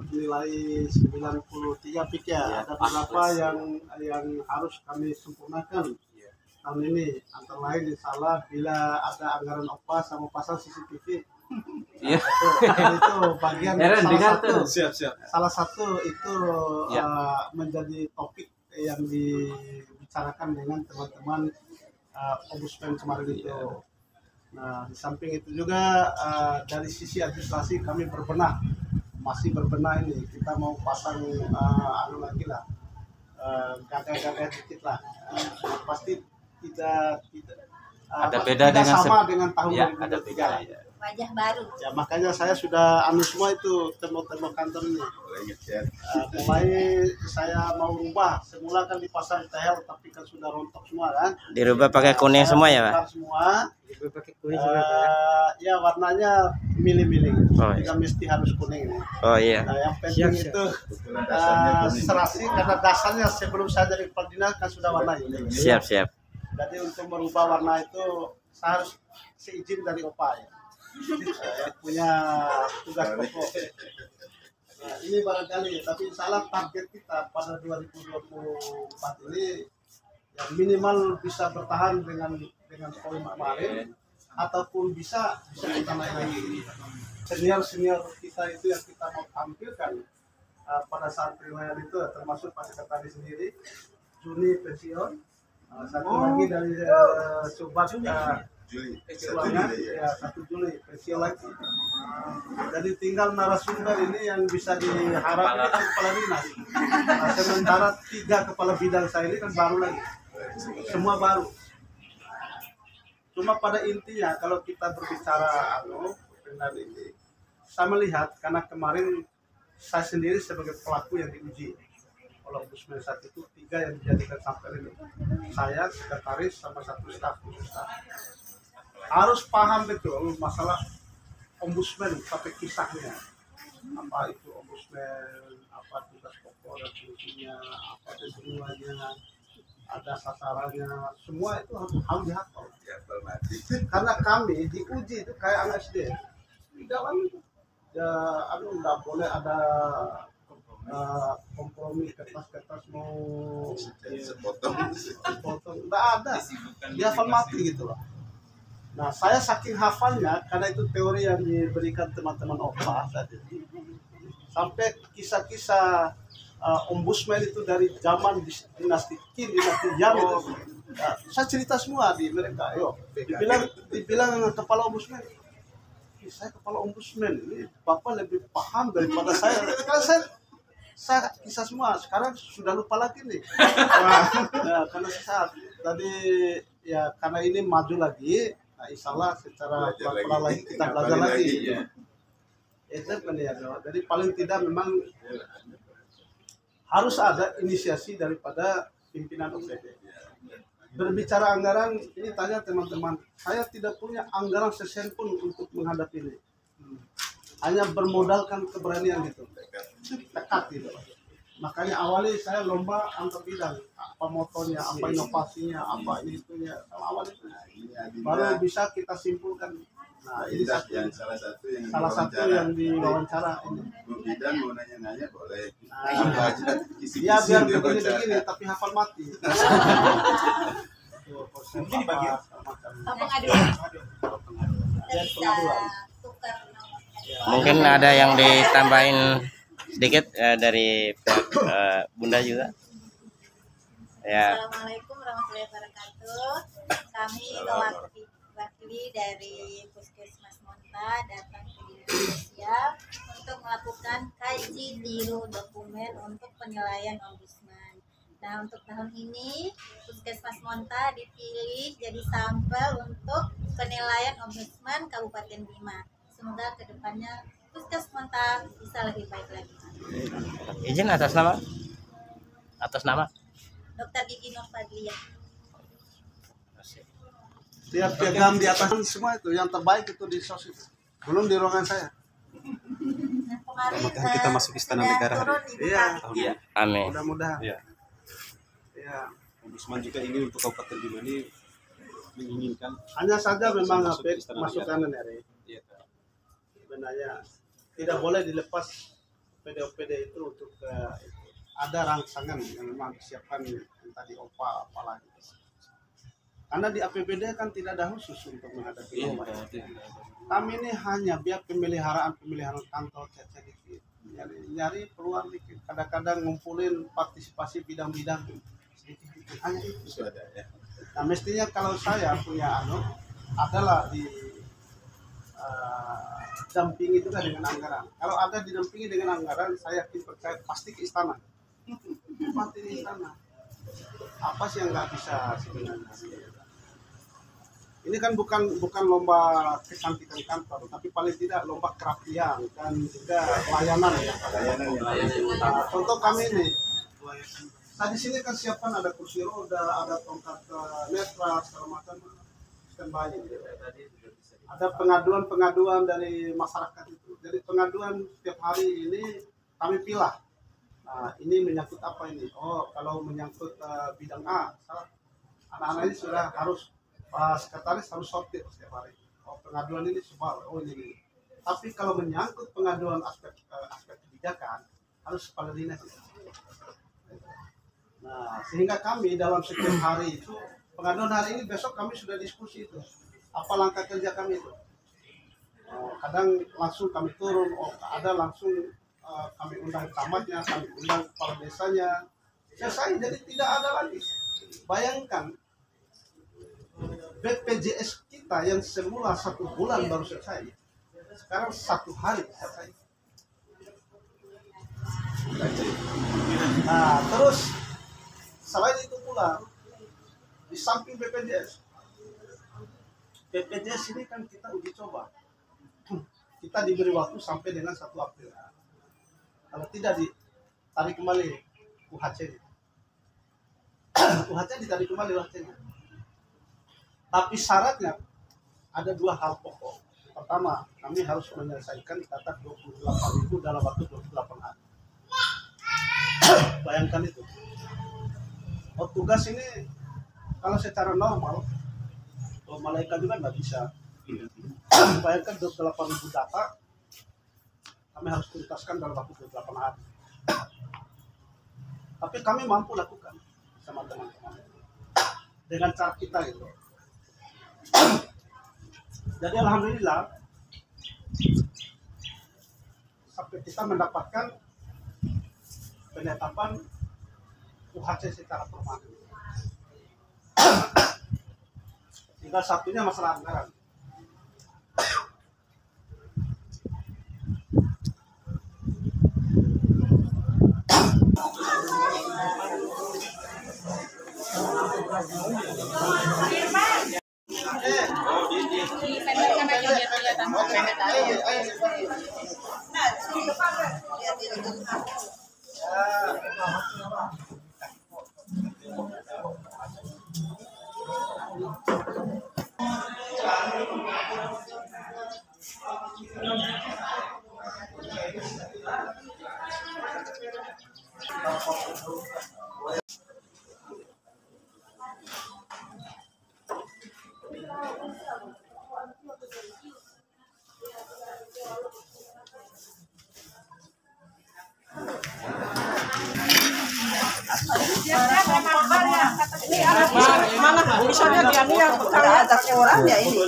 nilai 93 pik ya. Ada beberapa yang harus kami sempurnakan tahun ini. Antara lain insya Allah bila ada anggaran OPA sama pasang CCTV. Iya. Itu bagian salah satu itu menjadi topik yang dibicarakan dengan teman-teman ombudsman kemarin itu. Nah, di samping itu juga dari sisi administrasi kami masih berbenah ini. Kita mau pasang lagi lah, gagal dikit lah. Pasti tidak ada beda tidak dengan sama dengan tahun ya, 2023. ada beda. Wajah baru. Ya makanya saya sudah semua itu tembok-tembok kantor ini. Mulai saya mau rubah, semula kan dipasang tel tapi kan sudah rontok semua kan. Dirubah pakai kuning semua ya, Pak? Semua. Ya warnanya milih-milih. Tidak mesti harus kuning. Oh iya. Nah, yang penting itu serasi karena dasarnya sebelum saya jadi kepala dinas kan sudah warna ini. Siap. Jadi untuk merubah warna itu saya harus seizin dari OPA ya. Punya tugas pokok. Nah, ini barangkali, tapi salah target kita pada 2024 ini yang minimal bisa bertahan dengan poin kemarin ataupun bisa kita naik lagi. Senior kita itu yang kita mau tampilkan pada saat penilaian itu termasuk Pak Sekretaris sendiri, Juni pensiun, satu lagi dari Subak Juli, 1 Juli pensiun lagi. Jadi tinggal narasumber ini yang bisa diharapkan kan kepala dinas. Nah, sementara 3 kepala bidang saya ini kan baru lagi, semua baru. Cuma pada intinya kalau kita berbicara benar ini, saya melihat karena kemarin saya sendiri sebagai pelaku yang diuji oleh ombudsman saat itu 3 yang dijadikan sampel ini. Saya, sekretaris sama 1 staf khusus. Harus paham betul masalah ombudsman sampai kisahnya. Apa itu ombudsman, apa tugas pokok dan fungsinya, apa semuanya, ada sasarannya, semua itu harus dihafal. Karena kami diuji itu kayak anak SD. Di dalam ya nggak boleh ada kompromi kertas mau potong, nggak ada. Dia hafal mati gitu loh. Nah, saya saking hafalnya karena itu teori yang diberikan teman-teman OPA tadi. Sampai kisah-kisah ombudsman itu dari zaman dinasti Qin, dinasti Yang itu. Nah, saya cerita semua di mereka. Yo, dibilang kepala ombudsman. Saya kepala ombudsman ini Bapak lebih paham daripada saya. Karena saya kisah semua. Sekarang sudah lupa lagi nih. Nah, karena saat tadi ya karena ini maju lagi. Nah, insya Allah secara pelan-pelan lagi kita belajar lagi. Ya. Itu kan ya. Jadi paling tidak memang harus ada inisiasi daripada pimpinan OPD. Berbicara anggaran, ini tanya teman-teman, saya tidak punya anggaran sesen pun untuk menghadapi ini. Hanya bermodalkan keberanian gitu. Tekad gitu. Makanya awalnya saya lomba antar bidang, apa motonya, apa inovasinya, apa itunya, awal itu baru bisa kita simpulkan. Nah, ini salah satu yang diwawancara ini. Bidang mau nanya-nanya boleh. Ya biar begini tapi hafal mati. Mungkin dibagi. Mungkin ada yang ditambahin sedikit dari Bunda juga. Ya. Assalamualaikum warahmatullahi wabarakatuh. Kami wakili dari Puskesmas Monta datang ke Indonesia untuk melakukan kaji tiru dokumen untuk penilaian ombudsman. Nah, untuk tahun ini Puskesmas Monta dipilih jadi sampel untuk penilaian ombudsman Kabupaten Bima. Semoga kedepannya Puskesmas Monta bisa lebih baik lagi. Izin atas nama? Dr. Gigi Nurfadlia. Lihat piagam di atas semua itu yang terbaik itu di sos itu. Belum di ruangan saya. Kemarin kita masuk istana negara hari ini. Iya. Amin. Mudah-mudahan. Iya. Ya. Ombudsman juga ingin untuk Kabupaten Bima ini menginginkan. Hanya saja memang masuk istana masukan dari Iya. sebenarnya tidak boleh dilepas OPD itu untuk ada rangsangan yang memang disiapkan yang tadi OPA apalagi. Karena di APBD kan tidak ada khusus untuk menghadapi Iya, lomba. berarti. Kami ini hanya biar pemeliharaan kantor dikit, nyari peluang dikit. Kadang-kadang ngumpulin partisipasi bidang-bidang sedikit, hanya itu. Itu ada ya. Nah mestinya kalau saya punya adalah di dampingi juga dengan anggaran. Kalau ada didampingi dengan anggaran, saya yakin percaya pasti ke istana. Pasti ke istana. Apa sih yang nggak bisa sebenarnya? Ini kan bukan lomba kecantikan kantor, tapi paling tidak lomba kerapian dan juga pelayanan ya. Nah, contoh kami ini, nah di sini kan siapkan ada kursi roda, ada tongkat netra, segala macam, standby. Ada pengaduan dari masyarakat itu. Jadi pengaduan setiap hari ini kami pilah. Nah, ini menyangkut apa ini? Oh, kalau menyangkut bidang A, anak-anak ini sudah harus sekretaris harus sortir setiap hari. Oh, pengaduan ini semua, oh ini. Tapi kalau menyangkut pengaduan aspek kebijakan harus kepala dinas. Nah, sehingga kami dalam setiap hari itu pengaduan hari ini besok kami sudah diskusi itu. Apa langkah kerja kami itu? Kadang langsung kami turun, ada langsung kami undang camatnya, kami undang kepala desanya. Selesai, jadi tidak ada lagi. Bayangkan BPJS kita yang semula 1 bulan baru selesai, sekarang 1 hari selesai. Nah, terus selain itu pula, di samping BPJS ini kan kita uji coba. Kita diberi waktu sampai dengan 1 April. Kalau tidak ditarik kembali UHC. UHC ditarik kembali UHC-nya. Tapi syaratnya ada 2 hal pokok. Pertama, kami harus menyelesaikan data 28.000 dalam waktu 28 hari. Bayangkan itu. Oh, tugas ini kalau secara normal, malaikat juga nggak bisa. Bayangkan 28.000 data, kami harus tuntaskan dalam waktu 28 hari. Tapi kami mampu lakukan sama teman-teman dengan cara kita itu. Jadi alhamdulillah sampai kita mendapatkan penetapan UHC secara formal. Tinggal satunya masalah anggaran. Mana misalnya dia kalau atasnya orang ya ini. Itu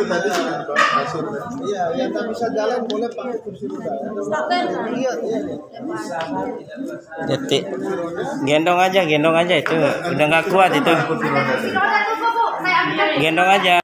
tadi sudah dibahas kasur. Iya, yang tak bisa jalan boleh pakai kursi roda. Iya. Jadi gendong aja itu udah nggak kuat itu. Gendong aja.